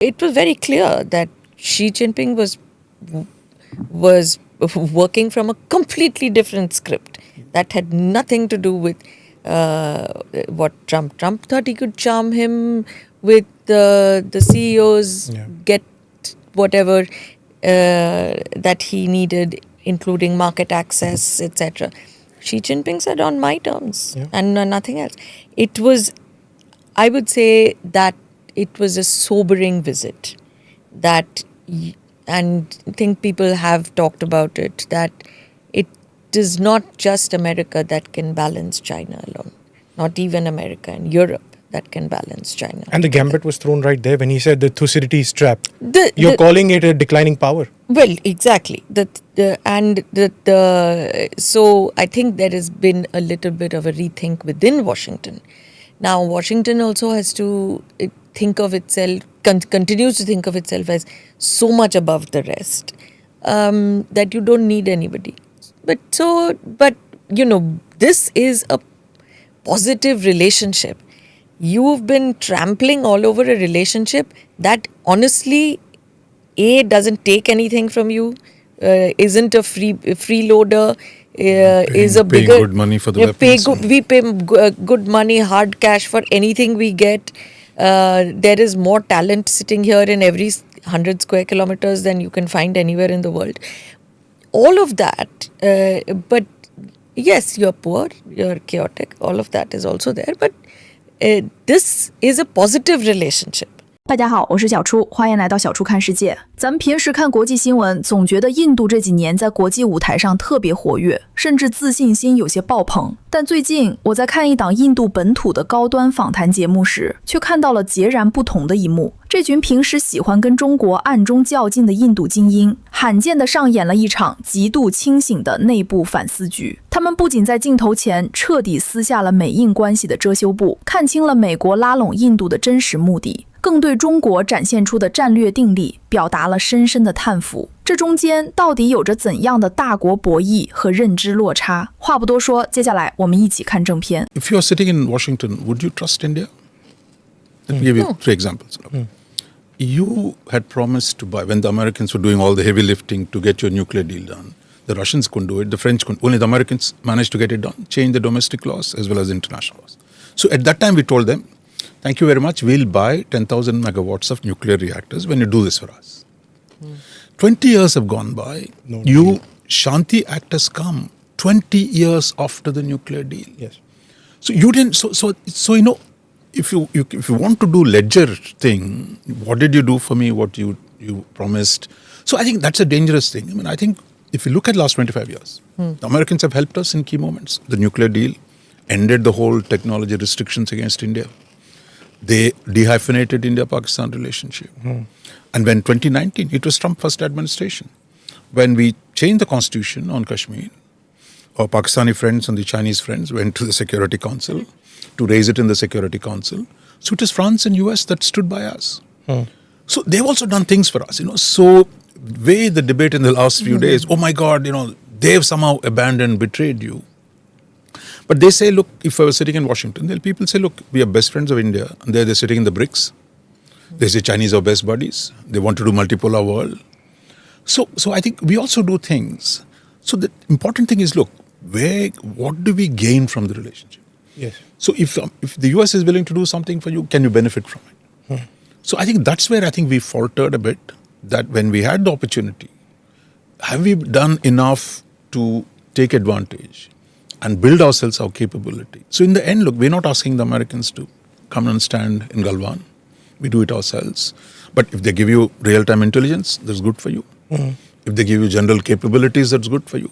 it was very clear that Xi Jinping was working from a completely different script that had nothing to do with what Trump thought he could charm him with the CEOs, get whatever that he needed, including market access, etc. Xi Jinping said on my terms and nothing else. It was, I would say that it was a sobering visit that, and I think people have talked about it, that it is not just America that can balance China alone, not even America and Europe that can balance China. And the gambit was thrown right there when he said the Thucydides trap. You're calling it a declining power. Well, exactly. So I think there has been a little bit of a rethink within Washington. Now, Washington also has to think of itself, continues to think of itself as so much above the rest that you don't need anybody. But this is a positive relationship. You've been trampling all over a relationship that honestly, doesn't take anything from you, isn't a freeloader, is a bigger... Paying good money for the weapons. We pay good money, hard cash for anything we get. There is more talent sitting here in every 100 square kilometers than you can find anywhere in the world. All of that, but yes, you're poor, you're chaotic, all of that is also there, but this is a positive relationship. 大家好，我是小初，欢迎来到小初看世界。咱们平时看国际新闻，总觉得印度这几年在国际舞台上特别活跃，甚至自信心有些爆棚。但最近我在看一档印度本土的高端访谈节目时，却看到了截然不同的一幕。这群平时喜欢跟中国暗中较劲的印度精英，罕见地上演了一场极度清醒的内部反思局。他们不仅在镜头前彻底撕下了美印关系的遮羞布，看清了美国拉拢印度的真实目的，更对中国展现出的战略定力表达了深深的叹服。这中间到底有着怎样的大国博弈和认知落差？话不多说，接下来我们一起看正片。 If you're sitting in Washington, would you trust India? Let me give you 3 examples. You had promised to buy, when the Americans were doing all the heavy lifting to get your nuclear deal done, the Russians couldn't do it, the French couldn't. Only the Americans managed to get it done, change the domestic laws as well as international laws. So at that time we told them, thank you very much, we'll buy 10,000 megawatts of nuclear reactors when you do this for us. 20 years have gone by. Shanti Act has come 20 years after the nuclear deal. Yes. So you didn't, so you know, if you want to do ledger thing, what did you do for me, what you promised? So I think that's a dangerous thing. I mean, I think if you look at the last 25 years, the Americans have helped us in key moments. The nuclear deal ended the whole technology restrictions against India. They dehyphenated India-Pakistan relationship. And when 2019, it was Trump's first administration. When we changed the constitution on Kashmir, our Pakistani friends and the Chinese friends went to the Security Council to raise it in the Security Council. So it is France and US that stood by us. So they've also done things for us, So way the debate in the last few days, oh my God, they've somehow abandoned, betrayed you. But they say, look, if I was sitting in Washington, people say, look, we are best friends of India. And they're sitting in the BRICS. They say Chinese are best buddies. They want to do multipolar world. So I think we also do things. So the important thing is, look, what do we gain from the relationship? Yes. So if the US is willing to do something for you, can you benefit from it? So I think that's where I think we faltered a bit, that when we had the opportunity, have we done enough to take advantage and build ourselves our capability? So in the end, look, we're not asking the Americans to come and stand in Galwan. We do it ourselves. But if they give you real-time intelligence, that's good for you. If they give you general capabilities, that's good for you.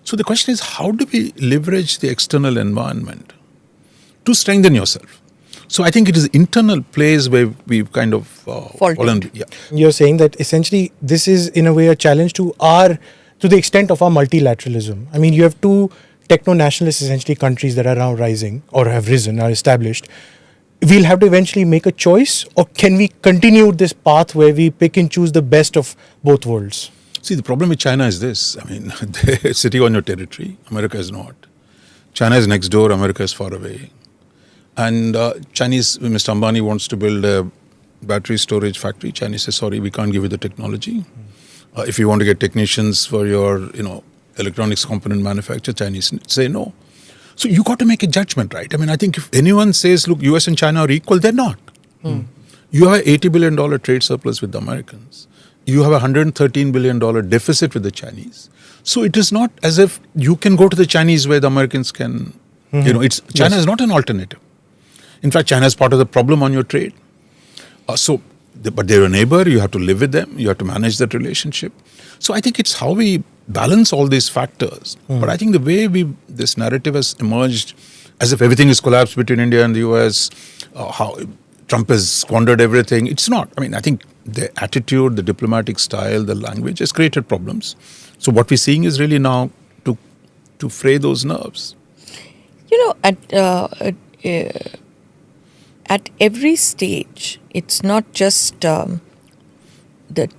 So the question is, how do we leverage the external environment to strengthen yourself? So I think it is internal plays where we've kind of fallen. Yeah. You're saying that essentially this is in a way a challenge to the extent of our multilateralism. I mean, you have 2 techno-nationalist essentially countries that are now rising or have risen, are established. We'll have to eventually make a choice, or can we continue this path where we pick and choose the best of both worlds? See, the problem with China is this. I mean, they're sitting on your territory. America is not. China is next door. America is far away. And Chinese, Mr. Ambani wants to build a battery storage factory, Chinese says, sorry, we can't give you the technology. If you want to get technicians for your, electronics component manufacturer, Chinese say no. So you got to make a judgment, right? I mean, I think if anyone says, look, US and China are equal, they're not. You have an $80 billion trade surplus with the Americans. You have a $113 billion deficit with the Chinese. So it is not as if you can go to the Chinese where the Americans can, China is not an alternative. In fact, China is part of the problem on your trade. But they're a neighbor, you have to live with them, you have to manage that relationship. So I think it's how we balance all these factors. But I think the way this narrative has emerged as if everything is collapsed between India and the US, how Trump has squandered everything. It's not. I mean, I think the attitude, the diplomatic style, the language has created problems. So what we're seeing is really now to fray those nerves. At every stage, it's not just that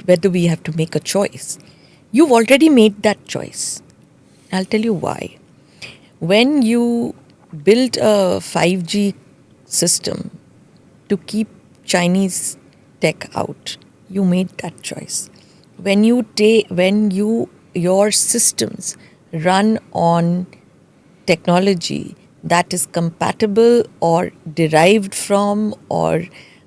whether we have to make a choice. You've already made that choice. I'll tell you why. When you build a 5G system to keep Chinese tech out, you made that choice. When your systems run on technology that is compatible or derived from or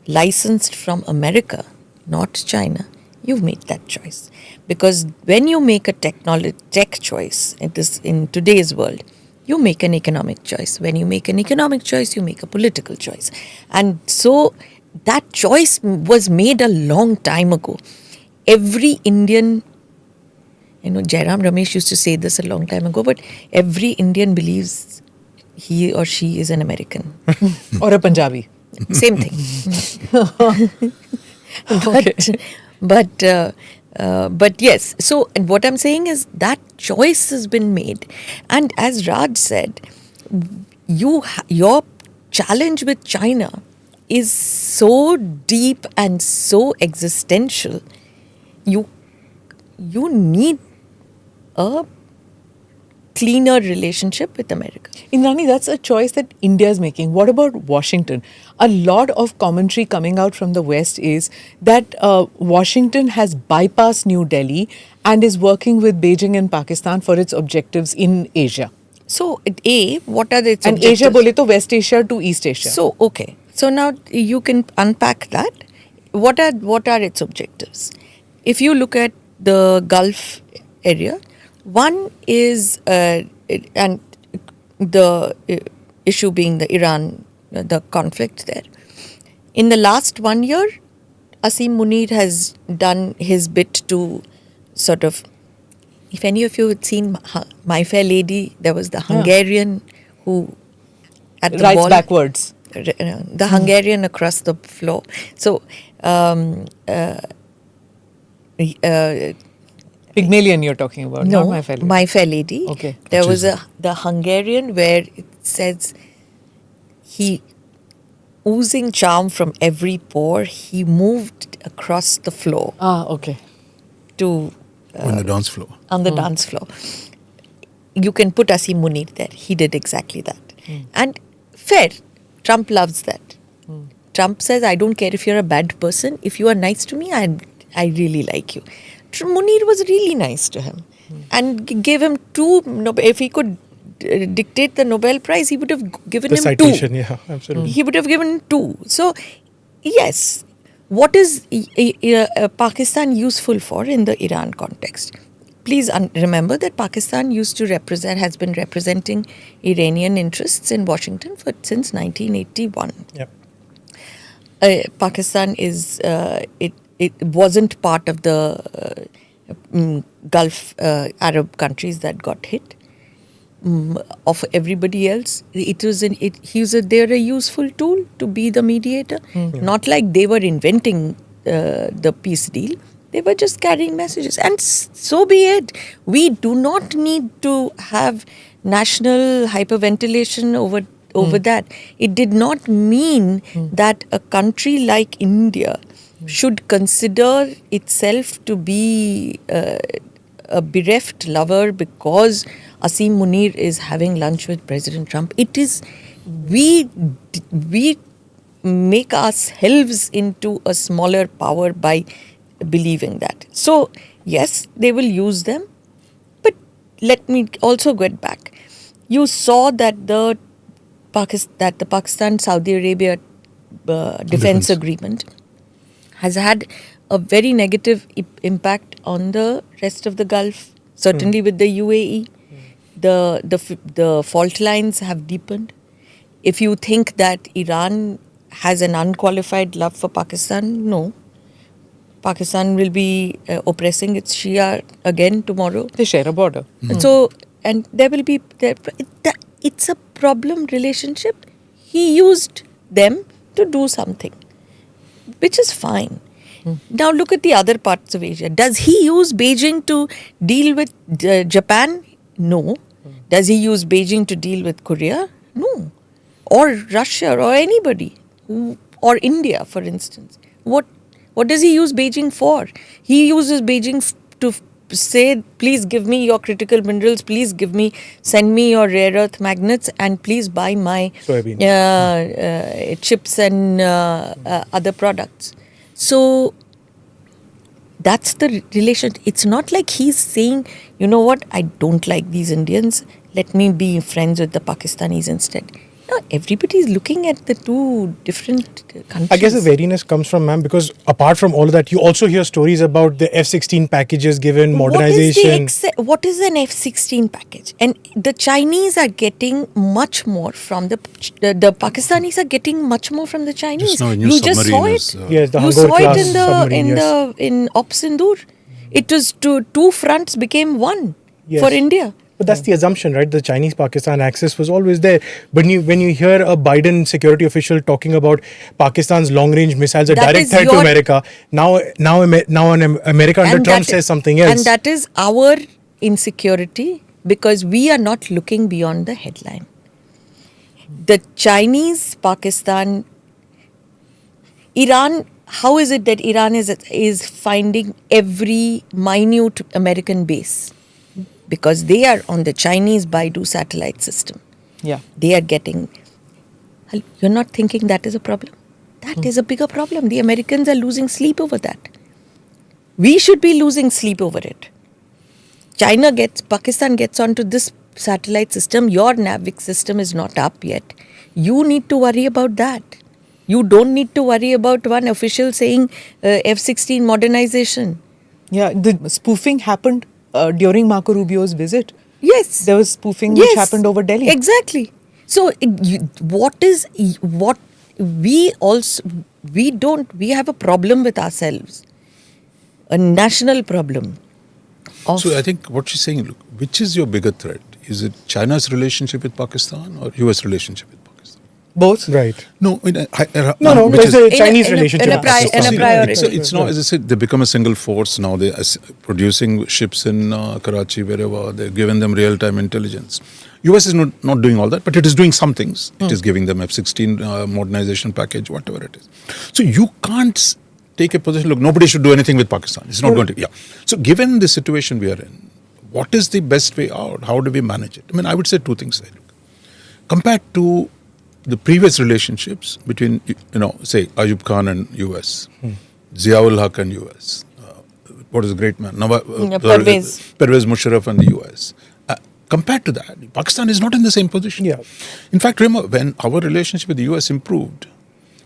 licensed from America, not China, you've made that choice. Because when you make a tech choice in today's world, you make an economic choice. When you make an economic choice, you make a political choice. And so that choice was made a long time ago. Every Indian, Jairam Ramesh used to say this a long time ago, but every Indian believes he or she is an American. Or a Punjabi. Same thing. But yes, so and what I'm saying is that choice has been made. And as Raj said, your challenge with China is so deep and so existential. You need a cleaner relationship with America. Indrani, that's a choice that India is making. What about Washington? A lot of commentary coming out from the West is that Washington has bypassed New Delhi and is working with Beijing and Pakistan for its objectives in Asia. So, what are its and objectives? Asia bole to West Asia to East Asia. So, okay. So now you can unpack that. What are its objectives? If you look at the Gulf area, one is, and the issue being the Iran, the conflict there. In the last 1 year, Asim Munir has done his bit to sort of, if any of you had seen My Fair Lady, there was the Hungarian who at the Writes wall, backwards. The Hungarian across the floor. So, Pygmalion you're talking about, no, not My Fair Lady. My Fair Lady. Okay. There was the Hungarian where it says he, oozing charm from every pore, he moved across the floor Okay. to On the dance floor. on the dance floor. You can put Asim Munir there. He did exactly that. And fair. Trump loves that. Trump says, I don't care if you're a bad person. If you are nice to me, I really like you. Munir was really nice to him and gave him two. If he could dictate the Nobel Prize, he would have given The him citation, two. yeah, absolutely. He would have given two. So, yes, what is Pakistan useful for in the Iran context? Please remember that Pakistan has been representing Iranian interests in Washington since 1981. Yep. Pakistan is it wasn't part of the Gulf Arab countries that got hit. Of everybody else, they're a useful tool to be the mediator. Not like they were inventing the peace deal. They were just carrying messages. And so be it. We do not need to have national hyperventilation over that. It did not mean that a country like India should consider itself to be a bereft lover because Asim Munir is having lunch with President Trump. It is, we make ourselves into a smaller power by believing that. So, yes, they will use them. But let me also get back. You saw that the Pakistan-Saudi Arabia defense agreement has had a very negative impact on the rest of the Gulf, certainly with the UAE. The fault lines have deepened. If you think that Iran has an unqualified love for Pakistan, no. Pakistan will be oppressing its Shia again tomorrow. They share a border. So, and there will be, it's a problem relationship. He used them to do something, which is fine. Now look at the other parts of Asia. Does he use Beijing to deal with Japan? No. Does he use Beijing to deal with Korea? No. Or Russia or anybody. Or India, for instance. What does he use Beijing for? He uses Beijing to say, please give me your critical minerals, please send me your rare earth magnets, and please buy my chips and other products. So that's the relation. It's not like he's saying, you know what, I don't like these Indians, let me be friends with the Pakistanis instead. No, everybody is looking at the two different countries. I guess the wariness comes from, ma'am, because apart from all of that, you also hear stories about the F-16 packages given, modernization. What is an F-16 package? And the Chinese are getting much more from the Pakistanis are getting much more from the Chinese. You just saw it. Yes, the you Hangor saw class it submarine, in Op Sindoor. It was two fronts became one for India. But that's the assumption, right? The Chinese-Pakistan axis was always there. But when you hear a Biden security official talking about Pakistan's long-range missiles, a direct threat to America, now America under Trump says something else. And that is our insecurity, because we are not looking beyond the headline. The Chinese, Pakistan, Iran, how is it that Iran is finding every minute American base? Because they are on the Chinese Baidu satellite system. Yeah. They are getting... You're not thinking that is a problem? That is a bigger problem. The Americans are losing sleep over that. We should be losing sleep over it. Pakistan gets onto this satellite system. Your NAVIC system is not up yet. You need to worry about that. You don't need to worry about one official saying F-16 modernization. Yeah, the spoofing happened during Marco Rubio's visit. Yes. There was spoofing which happened over Delhi. Exactly. So we have a problem with ourselves. A national problem. So I think what she's saying, look, which is your bigger threat? Is it China's relationship with Pakistan or US relationship with Pakistan? Both? Right. No, it's a Chinese relationship. It's not, as I said, they become a single force now. They are producing ships in Karachi, wherever. They're giving them real-time intelligence. US is not doing all that, but it is doing some things. It is giving them F-16 modernization package, whatever it is. So you can't take a position, look, nobody should do anything with Pakistan. It's not going to, So given the situation we are in, what is the best way out? How do we manage it? I mean, I would say two things. Compared to the previous relationships between, say, Ayub Khan and US, Ziaul Haq and US, what is a great man? Pervez Musharraf and the US. Compared to that, Pakistan is not in the same position. Yeah. In fact, remember, when our relationship with the US improved,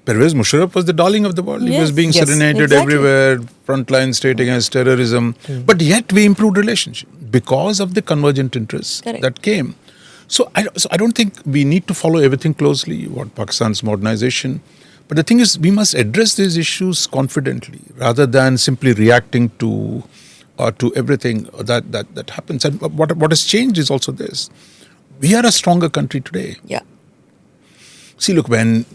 Pervez Musharraf was the darling of the world. He was being serenaded everywhere, frontline state against terrorism. But yet we improved relationship because of the convergent interests that came. So I don't think we need to follow everything closely, what Pakistan's modernization. But the thing is, we must address these issues confidently rather than simply reacting to everything that happens. And what has changed is also this. We are a stronger country today. Yeah. See, look, when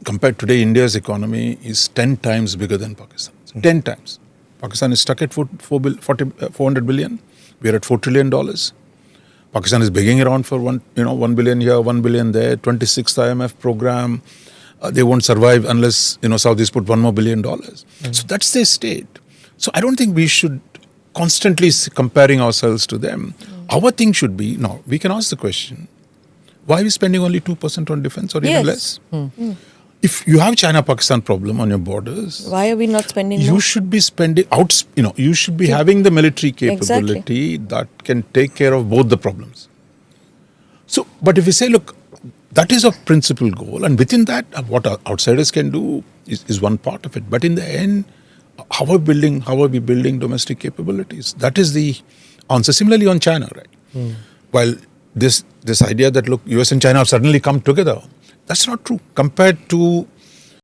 compared today, India's economy is 10 times bigger than Pakistan's. 10 times. Pakistan is stuck at 400 billion. We are at $4 trillion. Pakistan is begging around for 1 billion here, 1 billion there, 26th IMF program. They won't survive unless, Saudis put $1 more billion. So that's their state. So I don't think we should constantly comparing ourselves to them. Our thing should be, now, we can ask the question, why are we spending only 2% on defense or even less? if you have China-Pakistan problem on your borders, Why are we not spending you more? should be spending out. You should be having the military capability that can take care of both the problems. So, but if we say, look, that is a principal goal, and within that, what outsiders can do is one part of it. But in the end, how are we building domestic capabilities? That is the answer. Similarly on China, right? While this idea that look, US and China have suddenly come together, that's not true compared to.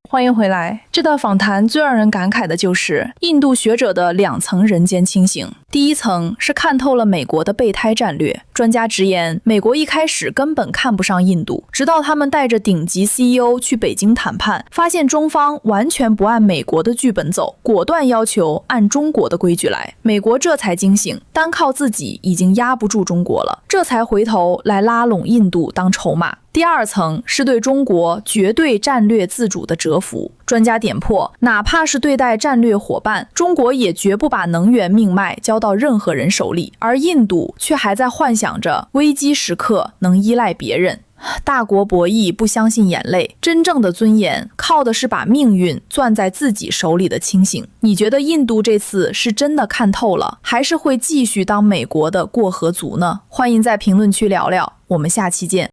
欢迎回来。这段访谈最让人感慨的就是印度学者的2层人间清醒。第一层是看透了美国的备胎战略。专家直言，美国一开始根本看不上印度，直到他们带着顶级 CEO 去北京谈判，发现中方完全不按美国的剧本走，果断要求按中国的规矩来。美国这才惊醒，单靠自己已经压不住中国了，这才回头来拉拢印度当筹码。第2层是对中国绝对战略自主的折服。专家点破，哪怕是对待战略伙伴，中国也绝不把能源命脉交到任何人手里，而印度却还在幻想着危机时刻能依赖别人。大国博弈不相信眼泪，真正的尊严靠的是把命运攥在自己手里的清醒。你觉得印度这次是真的看透了，还是会继续当美国的过河卒呢？欢迎在评论区聊聊，我们下期见。